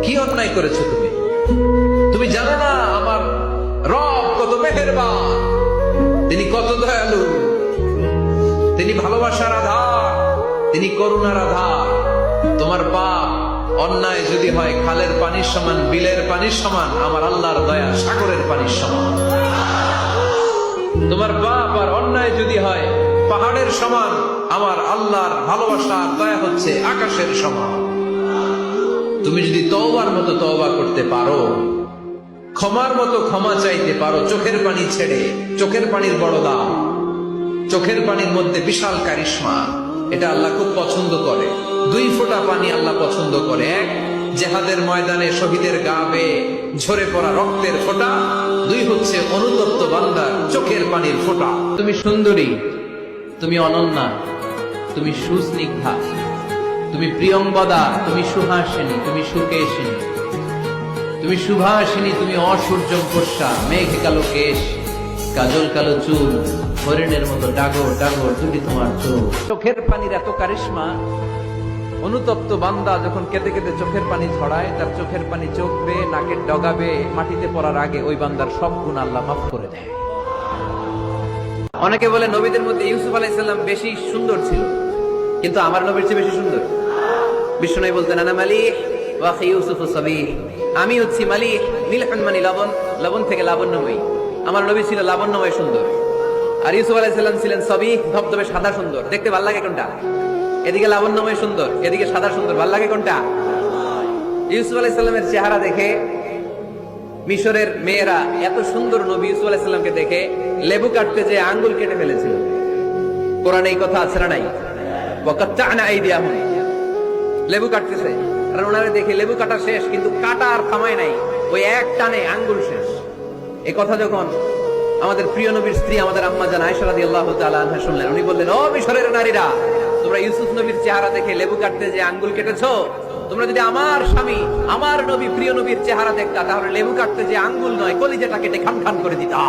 কি অন্যায় করেছো তুমি? তুমি জানো না আমার রব কত মেহেরবান, তিনি কত দয়ালু, তিনি ভালোবাসার আধার, তিনি করুণার আধার। তোমার পাপ অন্যায় যদি হয় খালের পানির সমান, বিলের পানির সমান, আমার আল্লাহর দয়া সাগরের পানির সমান। তোমার পাপ আর অন্যায় যদি হয় পাহাড়ের সমান, আমার আল্লাহর ভালোবাসা আর দয়া হচ্ছে আকাশের সমান। তুমি যদি তওবার মতো তওবা করতে পারো, ক্ষমার মতো ক্ষমা চাইতে পারো, চোখের পানি ছেড়ে, চোখের পানির বড় দাম, চোখের পানির মধ্যে বিশাল কারিশমা, এটা আল্লাহ খুব পছন্দ করে। 2 ফোঁটা পানি আল্লাহ পছন্দ করে। এক, জেহাদের ময়দানে শহীদের গা বেয়ে ঝরে পড়া রক্তের ফোঁটা। 2 হচ্ছে অনুতপ্ত বান্দার চোখের পানির ফোঁটা। তুমি সুন্দরী, তুমি অনন্যা, তুমি সুস্নিগ্ধা, তুমি প্রিয়ঙ্গদা, তুমি সুহাসিনী, তুমি সুকেশিনী, তুমি সুভাষিনী, তুমি অসূর্যম পোষা, মেঘ কালো কেশ, কাজল কালো চুল, হরিণের মতো ডাগর ডাগর দুটি তোমার চোখ। চোখের পানির এত কারিশমা, অনুতপ্ত বান্দা যখন কেঁদে কেঁদে চোখের পানি ছড়ায়, তার চোখের পানি চোখ বেয়ে নাকের ডগা বেয়ে মাটিতে পড়ার আগে ওই বান্দার সব গুণ আল্লাহ মাফ করে দেয়। অনেকে বলে নবীদের মধ্যে ইউসুফ আলাইহিস সালাম বেশি সুন্দর ছিল, কিন্তু আমার নবীর চেয়ে বেশি সুন্দর। বিশ্বনবী বলতেন, আনা মালিহ ওয়া আখি ইউসুফ সাবিহ, আমি হচ্ছি মালিহ, মিলহুন মানে লবণ, লবণ থেকে লাবণ্যময়ী। আমার নবী ছিল লাবণ্যময় সুন্দর, আর ইউসুফ আলাইহিস সালাম ছিলেন সাবিহ, ধবধবে সাদা সুন্দর। দেখতে ভালো লাগে কোনটা? এদিকে লাবণ্যময় সুন্দর, এদিকে সাদা সুন্দর, ভালো লাগে কোনটা? ইউসুফ আলাইহিস সালামের চেহারা দেখে মিশরের মেয়েরা এত সুন্দর নবী ইউসুফ আলাইহিস সালামকে দেখে লেবু কাটতে যে আঙ্গুল কেটে ফেলেছিল। কোরআনে এই কথা আছে না নাই? ওয়াকাত্তা'না আইদিয়াহুম, লেবু কাটতেছে, আর ওনারে দেখে লেবু কাটা শেষ, কিন্তু কাটা আর থামায় নাই, ওই এক টানে আঙ্গুল শেষ। এই কথা যখন আমাদের প্রিয় নবীর স্ত্রী আমাদের আম্মা জান আয়েশা রাদিয়াল্লাহু তাআলা আনহা শুনলেন, উনি বললেন, ও মিশরের নারীরা, তোমরা ইউসুফ নবীর চেহারা দেখে লেবু কাটতে যে আঙ্গুল কেটেছো, তোমরা যদি আমার স্বামী আমার নবী প্রিয় নবীর চেহারা দেখতা, তাহলে লেবু কাটতে যে আঙ্গুল নয়, কলিজাটা কেটে খান খান করে দিতা।